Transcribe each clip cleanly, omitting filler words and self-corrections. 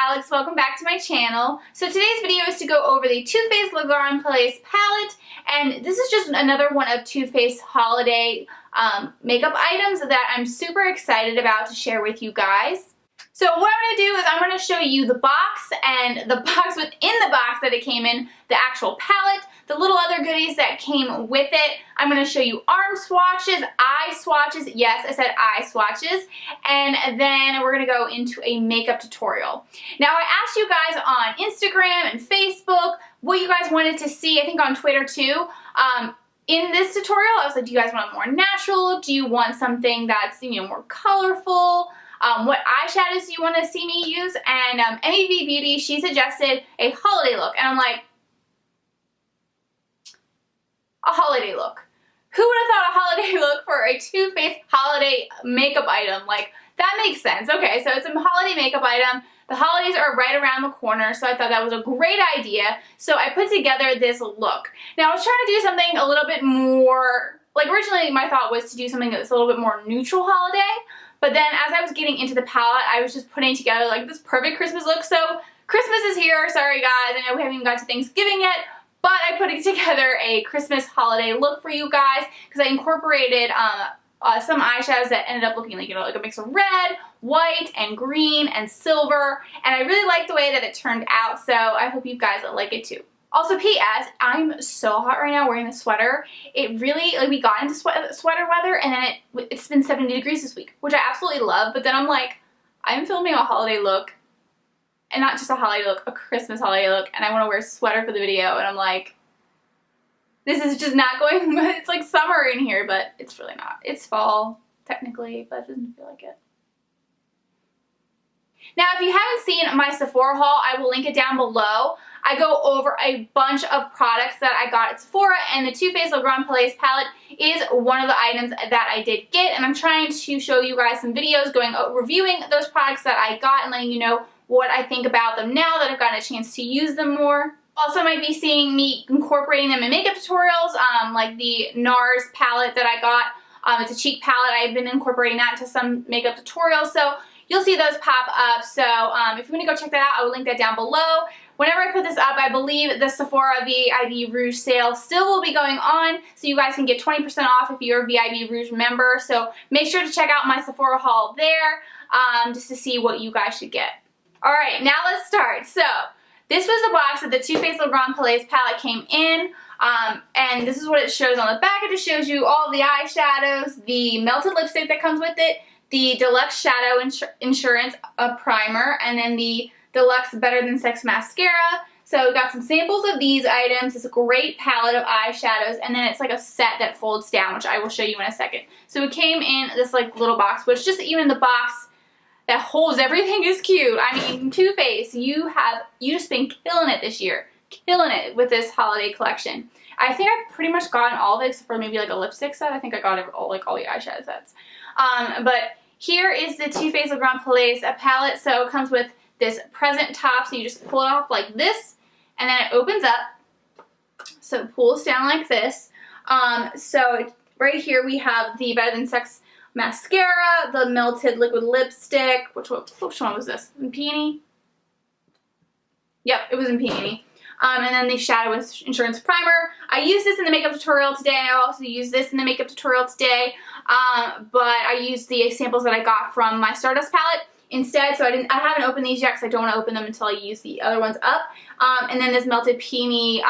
Alex, welcome back to my channel. So today's video is to go over the Too Faced Le Grand Palais palette, and this is just another one of Too Faced holiday makeup items that I'm super excited about to share with you guys. So what I'm going to do is I'm going to show you the box and the box within the box that it came in, the actual palette, the little other goodies that came with it. I'm going to show you arm swatches, eye swatches, yes, I said eye swatches, and then we're going to go into a makeup tutorial. Now I asked you guys on Instagram and Facebook what you guys wanted to see, I think on Twitter too. In this tutorial I was like, do you guys want a more natural look? Do you want something that's, more colorful? What eyeshadows do you want to see me use? And MEV Beauty, she suggested a holiday look, and I'm like, a holiday look. Who would have thought a holiday look for a Too Faced holiday makeup item? Like, that makes sense. Okay, so it's a holiday makeup item. The holidays are right around the corner, so I thought that was a great idea. So I put together this look. Now, I was trying to do something a little bit more, like originally my thought was to do something that was a little bit more neutral holiday, but then as I was getting into the palette, I was just putting together like this perfect Christmas look. So Christmas is here. Sorry guys, I know we haven't even got to Thanksgiving yet, but I put together a Christmas holiday look for you guys because I incorporated some eyeshadows that ended up looking like, like a mix of red, white, and green, and silver, and I really like the way that it turned out, so I hope you guys like it too. Also, P.S. I'm so hot right now wearing this sweater. It really, we got into sweater weather, and then it's been 70 degrees this week, which I absolutely love, but then I'm like, I'm filming a holiday look, and not just a holiday look, a Christmas holiday look, and I want to wear a sweater for the video, and I'm like, this is just not going, it's like summer in here, but it's really not. It's fall, technically, but it doesn't feel like it. Now, if you haven't seen my Sephora haul, I will link it down below. I go over a bunch of products that I got at Sephora, and the Too Faced Le Grand Palais palette is one of the items that I did get, and I'm trying to show you guys some videos reviewing those products that I got and letting you know what I think about them now that I've gotten a chance to use them more. Also might be seeing me incorporating them in makeup tutorials, like the NARS palette that I got. It's a cheek palette. I've been incorporating that into some makeup tutorials, so you'll see those pop up. So if you want to go check that out, I will link that down below. Whenever I put this up, I believe the Sephora VIB Rouge sale still will be going on, so you guys can get 20% off if you're a VIB Rouge member. So make sure to check out my Sephora haul there just to see what you guys should get. Alright, now let's start. So this was the box that the Too Faced Le Grand Palais palette came in, and this is what it shows on the back. It just shows you all the eyeshadows, the melted lipstick that comes with it, the Deluxe Shadow Insurance Primer, and then the Deluxe Better Than Sex Mascara. So we got some samples of these items. It's a great palette of eyeshadows, and then it's like a set that folds down, which I will show you in a second. So it came in this like little box, which just even the box that holds everything is cute. I mean, Too Faced, you just been killing it this year. Killing it with this holiday collection. I think I've pretty much gotten all of it except for maybe like a lipstick set. I think I got all the eyeshadow sets. But here is the Too Faced Le Grand Palais palette. So it comes with this present top, so you just pull it off like this, and then it opens up. So it pulls down like this. So right here we have the Better Than Sex Mascara, the Melted Liquid Lipstick, which one was this? In Peony? Yep, it was in Peony. And then the Shadow Insurance Primer. I used this in the makeup tutorial today. I also used this in the makeup tutorial today, but I used the samples that I got from my Stardust palette instead, so I haven't opened these yet because I don't want to open them until I use the other ones up. And then this Melted Peony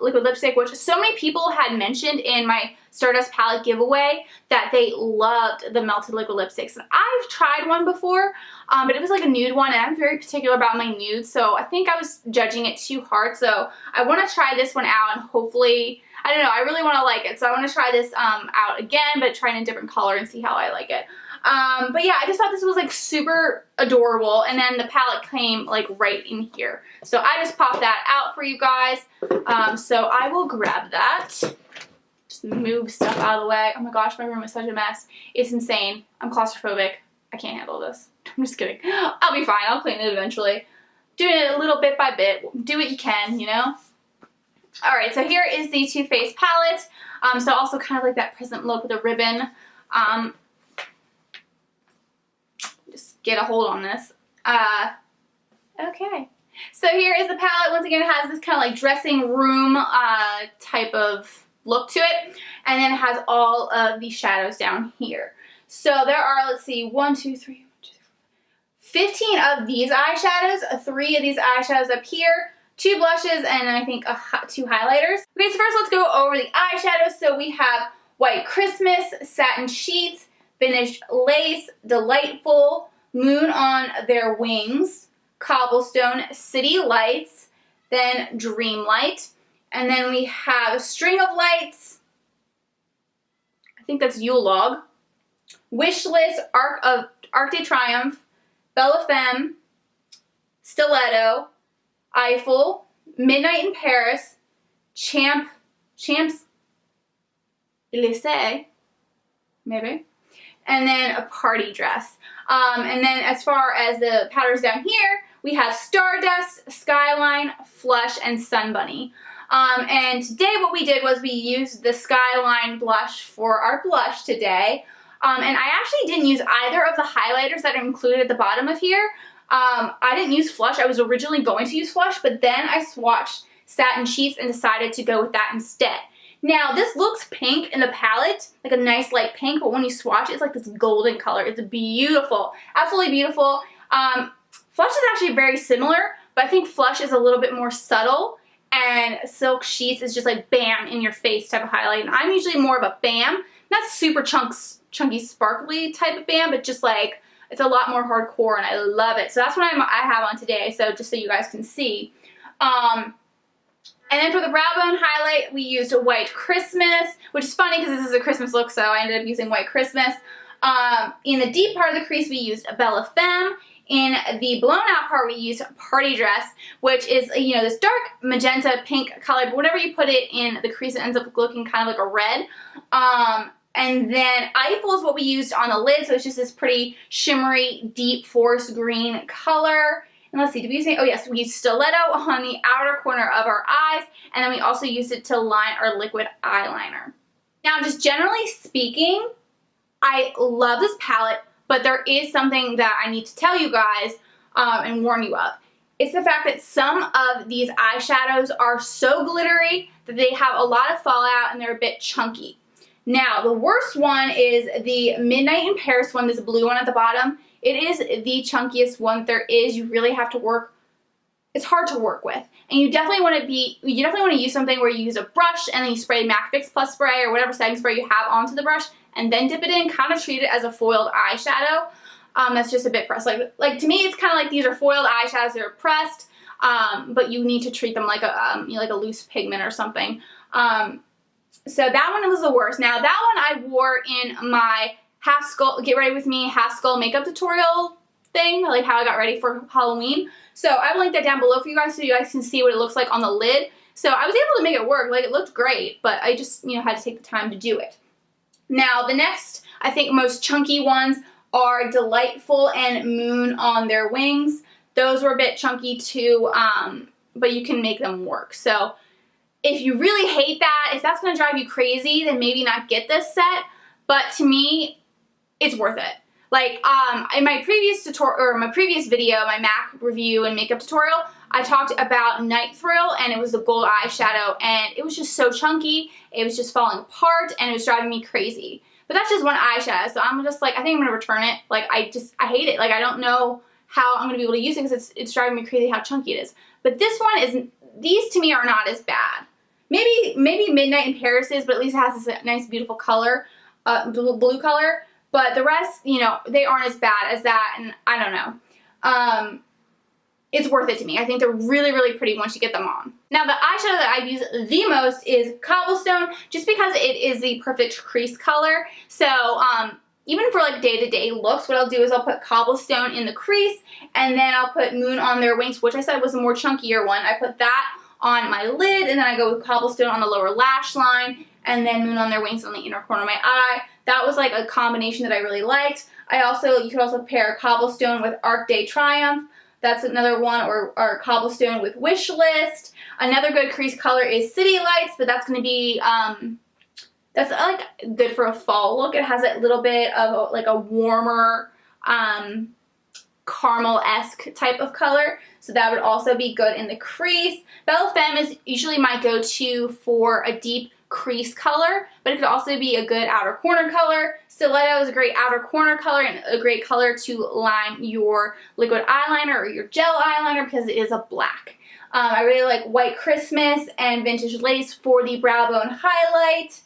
liquid lipstick, which so many people had mentioned in my Stardust palette giveaway that they loved the melted liquid lipsticks. And I've tried one before, but it was like a nude one, and I'm very particular about my nudes, so I think I was judging it too hard. So I want to try this one out, and hopefully, I don't know, I really want to like it. So I want to try this out again, but try in a different color and see how I like it. But yeah, I just thought this was like super adorable, and then the palette came like right in here. So I just popped that out for you guys. So I will grab that. Just move stuff out of the way. Oh my gosh, my room is such a mess. It's insane. I'm claustrophobic. I can't handle this. I'm just kidding. I'll be fine. I'll clean it eventually. Doing it a little bit by bit. Do what you can, Alright, so here is the Too Faced palette. So also kind of like that present look with a ribbon. Just get a hold on this. Okay. So here is the palette. Once again, it has this kind of like dressing room type of look to it. And then it has all of the shadows down here. So there are, let's see, 15 of these eyeshadows, 3 of these eyeshadows up here, 2 blushes, and I think 2 highlighters. Okay, so first let's go over the eyeshadows. So we have White Christmas, Satin Sheets, Finished Lace, Delightful, Moon on Their Wings, Cobblestone, City Lights, then Dreamlight, and then we have String of Lights, I think that's Yule Log, Wish List, Arc de Triomphe, Belle Femme, Stiletto, Eiffel, Midnight in Paris, Champs Élysées, maybe, and then a Party Dress. And then as far as the powders down here, we have Stardust, Skyline, Flush, and Sun Bunny. And today what we did was we used the Skyline blush for our blush today. And I actually didn't use either of the highlighters that are included at the bottom of here. I didn't use Flush. I was originally going to use Flush, but then I swatched Satin Sheets and decided to go with that instead. Now, this looks pink in the palette, like a nice light pink, but when you swatch it, it's like this golden color. It's beautiful. Absolutely beautiful. Flush is actually very similar, but I think Flush is a little bit more subtle, and Silk Sheets is just like bam in your face type of highlight. And I'm usually more of a bam, not super chunky sparkly type of bam, but just like it's a lot more hardcore, and I love it. So that's what I have on today, so just so you guys can see. And then for the brow bone highlight, we used a White Christmas, which is funny because this is a Christmas look, so I ended up using White Christmas. In the deep part of the crease, we used a Belle Femme. In the blown out part, we used Party Dress, which is, you know, this dark magenta pink color, but whenever you put it in the crease, it ends up looking kind of like a red. And then Eiffel is what we used on the lid, so it's just this pretty shimmery, deep forest green color. And let's see, did we use any? Oh yes, we used Stiletto on the outer corner of our eyes, and then we also used it to line our liquid eyeliner. Now, just generally speaking, I love this palette, but there is something that I need to tell you guys and warn you of. It's the fact that some of these eyeshadows are so glittery that they have a lot of fallout and they're a bit chunky. Now, the worst one is the Midnight in Paris one, this blue one at the bottom. It is the chunkiest one there is. You really have to work. It's hard to work with. And you definitely want to use something where you use a brush and then you spray MAC Fix Plus spray or whatever setting spray you have onto the brush and then dip it in, kind of treat it as a foiled eyeshadow. That's just a bit pressed. Like to me, it's kind of like these are foiled eyeshadows that are pressed, but you need to treat them like a like a loose pigment or something. So that one was the worst. Now that one I wore in my Half Skull Get Ready With Me Half Skull makeup tutorial thing, like how I got ready for Halloween. So I will link that down below for you guys so you guys can see what it looks like on the lid. So I was able to make it work. Like, it looked great, but I just, you know, had to take the time to do it. Now the next, I think, most chunky ones are Delightful and Moon on Their Wings. Those were a bit chunky too, but you can make them work. So if you really hate that, if that's going to drive you crazy, then maybe not get this set. But to me, it's worth it. Like, in my previous tutorial, or my previous video, my MAC review and makeup tutorial, I talked about Night Thrill, and it was the gold eyeshadow, and it was just so chunky, it was just falling apart, and it was driving me crazy. But that's just one eyeshadow, so I'm just like, I think I'm going to return it. Like, I hate it. Like, I don't know how I'm going to be able to use it, because it's driving me crazy how chunky it is. But this one is, these to me are not as bad. Maybe Midnight in Paris is, but at least it has this nice, beautiful color, blue color. But the rest, you know, they aren't as bad as that, and I don't know. It's worth it to me. I think they're really, really pretty once you get them on. Now, the eyeshadow that I use the most is Cobblestone, just because it is the perfect crease color. So, even for like day-to-day looks, what I'll do is I'll put Cobblestone in the crease, and then I'll put Moon on Their Wings, which I said was a more chunkier one. I put that on my lid, and then I go with Cobblestone on the lower lash line, and then Moon on Their Wings on the inner corner of my eye. That was like a combination that I really liked. You could also pair Cobblestone with Arc de Triomphe. That's another one, or Cobblestone with Wish List. Another good crease color is City Lights, but that's going to be, that's like good for a fall look. It has a little bit of like a warmer, caramel-esque type of color. So that would also be good in the crease. Belle Femme is usually my go-to for a deep crease color, but it could also be a good outer corner color. Stiletto is a great outer corner color and a great color to line your liquid eyeliner or your gel eyeliner because it is a black. I really like White Christmas and Vintage Lace for the brow bone highlight.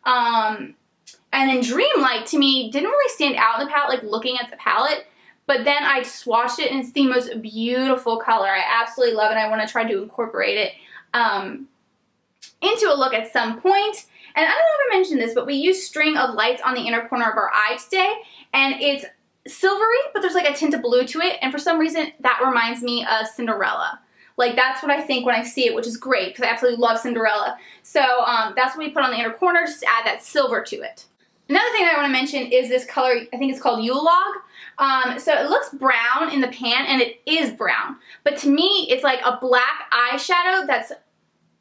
And then Dreamlight to me didn't really stand out in the palette, like looking at the palette, but then I swatched it and it's the most beautiful color. I absolutely love it. I want to try to incorporate it into a look at some point. And I don't know if I mentioned this, but we use String of Lights on the inner corner of our eye today, and it's silvery, but there's like a tint of blue to it, and for some reason that reminds me of Cinderella. Like, that's what I think when I see it, which is great because I absolutely love Cinderella. So that's what we put on the inner corner, just to add that silver to it. Another thing that I want to mention is this color. I think it's called Yule Log. So it looks brown in the pan, and it is brown. But to me, it's like a black eyeshadow that's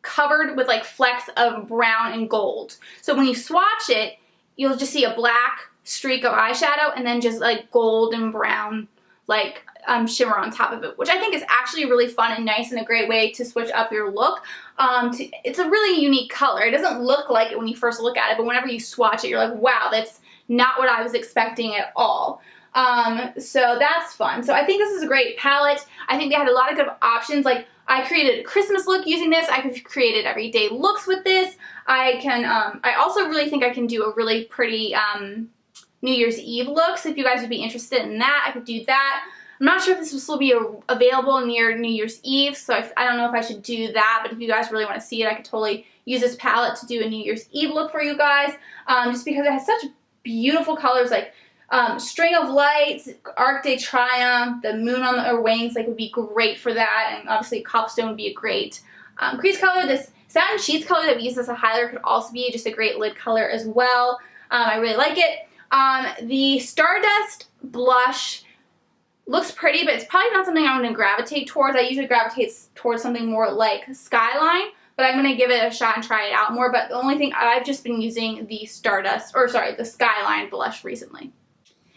covered with like flecks of brown and gold. So when you swatch it, you'll just see a black streak of eyeshadow and then just like gold and brown like shimmer on top of it, which I think is actually really fun and nice and a great way to switch up your look. It's a really unique color. It doesn't look like it when you first look at it, but whenever you swatch it, you're like, wow, that's not what I was expecting at all. So that's fun. So I think this is a great palette. I think they had a lot of good options. Like, I created a Christmas look using this. I could create everyday looks with this. I also really think I can do a really pretty New Year's Eve look. So if you guys would be interested in that, I could do that. I'm not sure if this will still be available near New Year's Eve, so I don't know if I should do that, but if you guys really want to see it, I could totally use this palette to do a New Year's Eve look for you guys, just because it has such beautiful colors, like String of Lights, Arc de Triomphe, the moon on her wings, like, would be great for that, and obviously Cobblestone would be a great crease color. This Satin Sheets color that we use as a highlighter could also be just a great lid color as well. I really like it. The Stardust blush looks pretty, but it's probably not something I'm going to gravitate towards. I usually gravitate towards something more like Skyline, but I'm going to give it a shot and try it out more. But the only thing, I've just been using the the Skyline blush recently.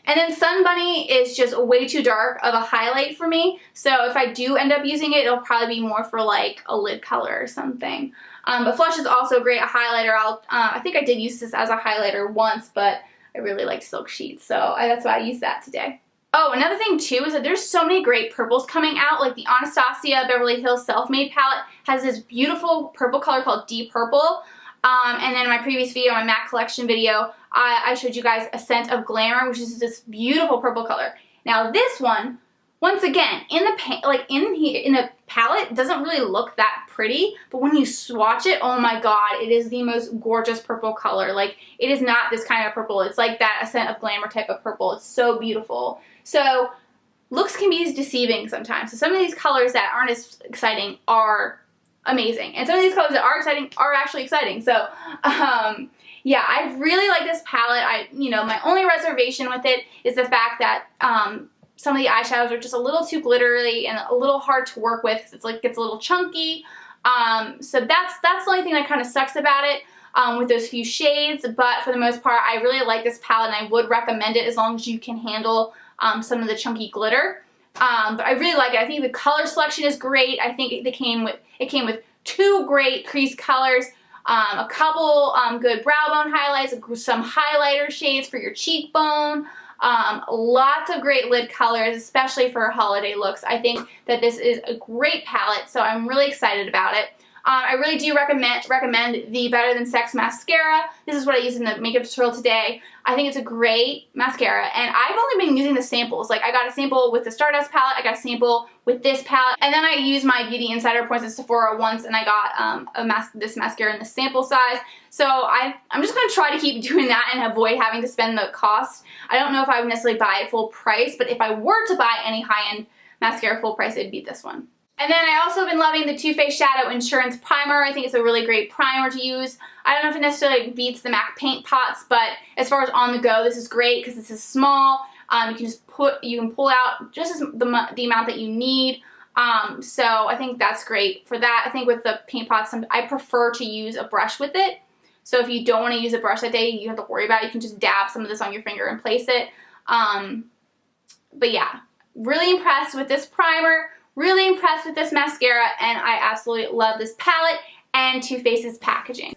And then Sun Bunny is just way too dark of a highlight for me. So if I do end up using it, it'll probably be more for like a lid color or something. But Flush is also great, a highlighter. I think I did use this as a highlighter once, but I really like Silk Sheets, so that's why I used that today. Oh, another thing too is that there's so many great purples coming out. Like the Anastasia Beverly Hills Self-Made palette has this beautiful purple color called Deep Purple. And then in my previous video, my MAC collection video, I showed you guys Ascent of Glamour, which is this beautiful purple color. Now this one, once again, in the palette, doesn't really look that pretty, but when you swatch it, oh my god, it is the most gorgeous purple color. Like, it is not this kind of purple. It's like that Ascent of Glamour type of purple. It's so beautiful. So looks can be deceiving sometimes. So some of these colors that aren't as exciting are amazing, and some of these colors that are exciting are actually exciting. So yeah, I really like this palette. My only reservation with it is the fact that some of the eyeshadows are just a little too glittery and a little hard to work with because it's like gets a little chunky. So that's the only thing that kind of sucks about it with those few shades. But for the most part, I really like this palette and I would recommend it as long as you can handle some of the chunky glitter. But I really like it. I think the color selection is great. I think it came with two great crease colors, a couple good brow bone highlights, some highlighter shades for your cheekbone. Lots of great lid colors, especially for holiday looks. I think that this is a great palette, so I'm really excited about it. I really do recommend the Better Than Sex mascara. This is what I used in the makeup tutorial today. I think it's a great mascara, and I've only been using the samples. Like, I got a sample with the Stardust palette, I got a sample with this palette, and then I used my Beauty Insider points at Sephora once, and I got this mascara in the sample size. So I'm just going to try to keep doing that and avoid having to spend the cost. I don't know if I would necessarily buy it full price, but if I were to buy any high-end mascara full price, it'd be this one. And then I also have been loving the Too Faced Shadow Insurance Primer. I think it's a really great primer to use. I don't know if it necessarily beats the MAC Paint Pots, but as far as on the go, this is great because this is small. You can pull out just the amount that you need. So I think that's great for that. I think with the Paint Pots, I prefer to use a brush with it. So if you don't want to use a brush that day, you don't have to worry about it. You can just dab some of this on your finger and place it. But yeah, really impressed with this primer, really impressed with this mascara, and I absolutely love this palette and Too Faced's packaging.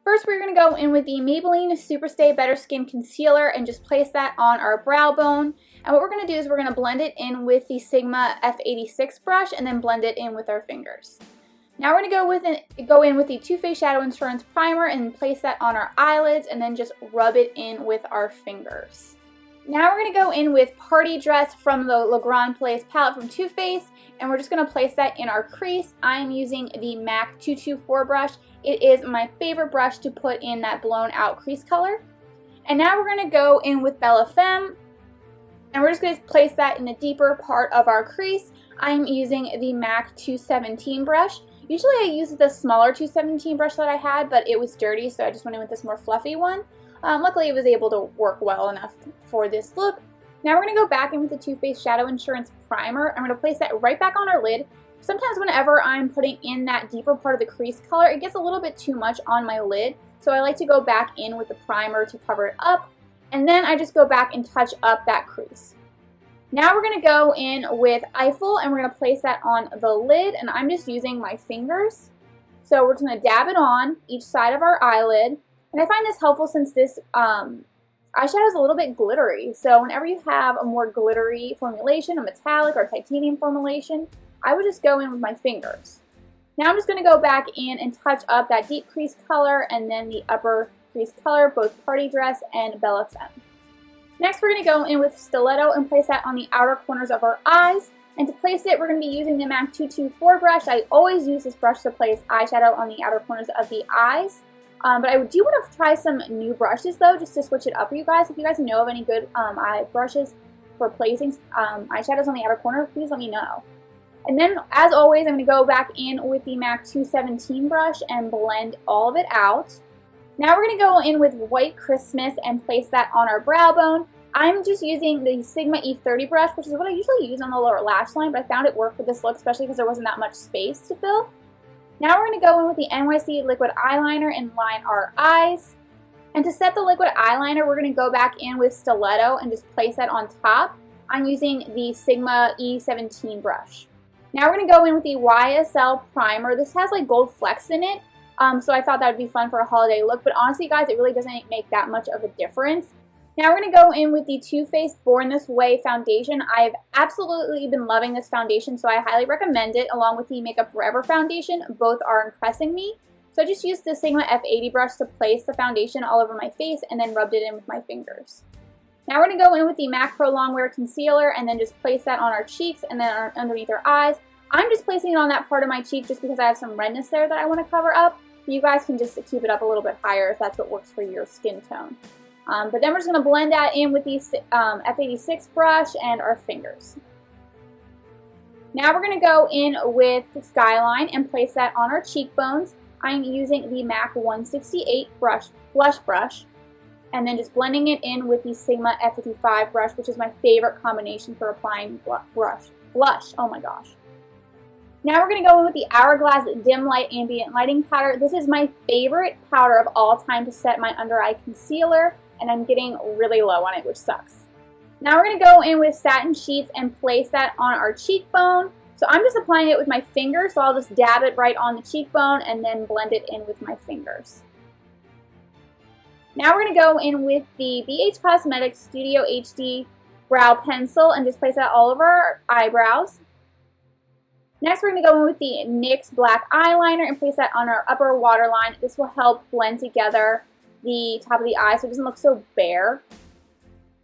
First, we're going to go in with the Maybelline Superstay Better Skin Concealer and just place that on our brow bone. And what we're going to do is we're going to blend it in with the Sigma F86 brush and then blend it in with our fingers. Now we're going to go in with the Too Faced Shadow Insurance Primer and place that on our eyelids and then just rub it in with our fingers. Now we're going to go in with Party Dress from the Le Grand Place palette from Too Faced, and we're just going to place that in our crease. I'm using the MAC 224 brush. It is my favorite brush to put in that blown out crease color. And now we're going to go in with Bella Femme, and we're just going to place that in the deeper part of our crease. I'm using the MAC 217 brush. Usually I use the smaller 217 brush that I had, but it was dirty, so I just went in with this more fluffy one. Luckily it was able to work well enough for this look. Now we're going to go back in with the Too Faced Shadow Insurance Primer. I'm going to place that right back on our lid. Sometimes whenever I'm putting in that deeper part of the crease color, it gets a little bit too much on my lid. So I like to go back in with the primer to cover it up. And then I just go back and touch up that crease. Now we're going to go in with Eiffel and we're going to place that on the lid. And I'm just using my fingers. So we're just going to dab it on each side of our eyelid. And I find this helpful since this eyeshadow is a little bit glittery. So whenever you have a more glittery formulation, a metallic or titanium formulation, I would just go in with my fingers. Now I'm just going to go back in and touch up that deep crease color and then the upper crease color, both Party Dress and Bella Femme. Next we're going to go in with Stiletto and place that on the outer corners of our eyes. And to place it, we're going to be using the MAC 224 brush. I always use this brush to place eyeshadow on the outer corners of the eyes. But I do want to try some new brushes though, just to switch it up for you guys. If you guys know of any good eye brushes for placing eyeshadows on the outer corner, please let me know. And then, as always, I'm going to go back in with the MAC 217 brush and blend all of it out. Now we're going to go in with White Christmas and place that on our brow bone. I'm just using the Sigma E30 brush, which is what I usually use on the lower lash line, but I found it worked for this look, especially because there wasn't that much space to fill. Now we're going to go in with the NYC liquid eyeliner and line our eyes. And to set the liquid eyeliner, we're going to go back in with Stiletto and just place that on top. I'm using the Sigma E17 brush. Now we're going to go in with the YSL primer. This has like gold flecks in it, so I thought that would be fun for a holiday look. But honestly, guys, it really doesn't make that much of a difference. Now we're going to go in with the Too Faced Born This Way foundation. I've absolutely been loving this foundation, so I highly recommend it, along with the Makeup Forever foundation. Both are impressing me. So I just used the Sigma F80 brush to place the foundation all over my face and then rubbed it in with my fingers. Now we're going to go in with the MAC Pro Longwear Concealer and then just place that on our cheeks and then underneath our eyes. I'm just placing it on that part of my cheek just because I have some redness there that I want to cover up. You guys can just keep it up a little bit higher if that's what works for your skin tone. But then we're just going to blend that in with the F86 brush and our fingers. Now we're going to go in with the Skyline and place that on our cheekbones. I'm using the MAC 168 blush brush, and then just blending it in with the Sigma F55 brush, which is my favorite combination for applying blush. Oh my gosh. Now we're going to go in with the Hourglass Dim Light Ambient Lighting Powder. This is my favorite powder of all time to set my under eye concealer, and I'm getting really low on it, which sucks. Now we're going to go in with Satin Sheets and place that on our cheekbone. So I'm just applying it with my fingers, so I'll just dab it right on the cheekbone and then blend it in with my fingers. Now we're going to go in with the BH Cosmetics Studio HD Brow Pencil and just place that all over our eyebrows. Next we're going to go in with the NYX Black Eyeliner and place that on our upper waterline. This will help blend together the top of the eye so it doesn't look so bare.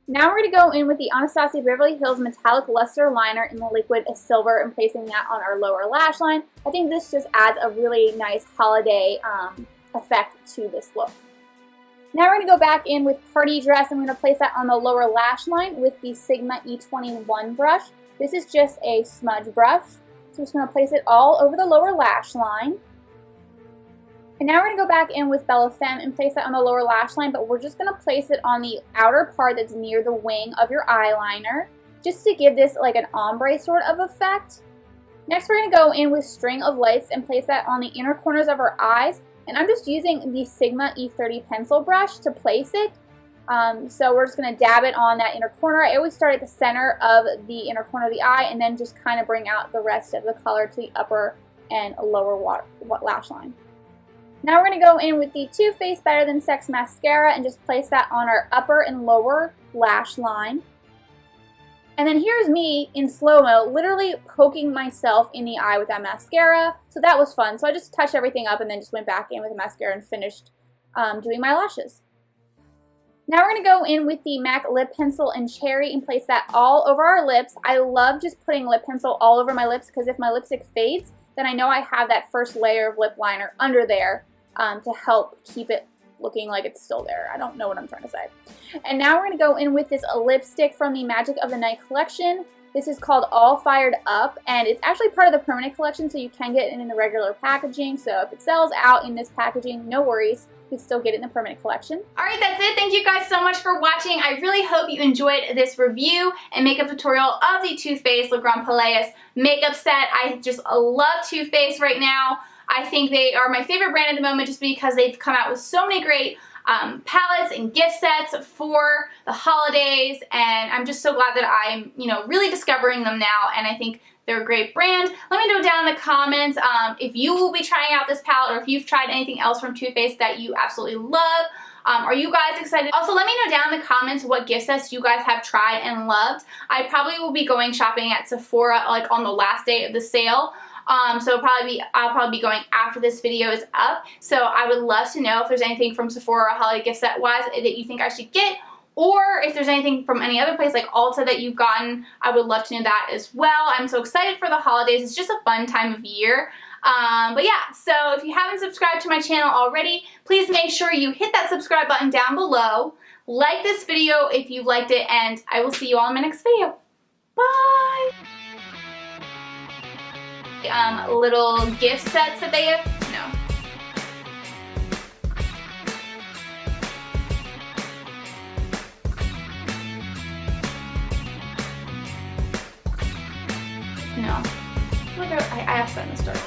Now we're going to go in with the Anastasia Beverly Hills Metallic Luster Liner in the liquid silver and placing that on our lower lash line. I think this just adds a really nice holiday effect to this look. Now we're going to go back in with Party Dress and we're going to place that on the lower lash line with the Sigma E21 brush. This is just a smudge brush. So I'm just going to place it all over the lower lash line. And now we're going to go back in with Bella Femme and place that on the lower lash line, but we're just going to place it on the outer part that's near the wing of your eyeliner, just to give this like an ombre sort of effect. Next we're going to go in with String of Lights and place that on the inner corners of our eyes. And I'm just using the Sigma E30 pencil brush to place it. So we're just going to dab it on that inner corner. I always start at the center of the inner corner of the eye and then just kind of bring out the rest of the color to the upper and lower lash line. Now we're going to go in with the Too Faced Better Than Sex Mascara and just place that on our upper and lower lash line. And then here's me in slow-mo literally poking myself in the eye with that mascara. So that was fun. So I just touched everything up and then just went back in with the mascara and finished doing my lashes. Now we're going to go in with the MAC Lip Pencil in Cherry and place that all over our lips. I love just putting lip pencil all over my lips because if my lipstick fades, then I know I have that first layer of lip liner under there to help keep it looking like it's still there. I don't know what I'm trying to say. And now we're going to go in with this lipstick from the Magic of the Night collection. This is called All Fired Up, and it's actually part of the permanent collection, so you can get it in the regular packaging. So if it sells out in this packaging, no worries. You can still get it in the permanent collection. Alright, that's it. Thank you guys so much for watching. I really hope you enjoyed this review and makeup tutorial of the Too Faced Le Grand Palais makeup set. I just love Too Faced right now. I think they are my favorite brand at the moment just because they've come out with so many great palettes and gift sets for the holidays, and I'm just so glad that I'm, really discovering them now, and I think they're a great brand. Let me know down in the comments if you will be trying out this palette or if you've tried anything else from Too Faced that you absolutely love. Are you guys excited? Also, let me know down in the comments what gift sets you guys have tried and loved. I probably will be going shopping at Sephora like on the last day of the sale. So I'll probably be going after this video is up. So I would love to know if there's anything from Sephora holiday gift set wise that you think I should get, or if there's anything from any other place like Ulta that you've gotten. I would love to know that as well. I'm so excited for the holidays. It's just a fun time of year. But yeah, so if you haven't subscribed to my channel already, please make sure you hit that subscribe button down below. Like this video if you liked it, and I will see you all in my next video. Bye! Little gift sets that they have. No. I asked that in the start.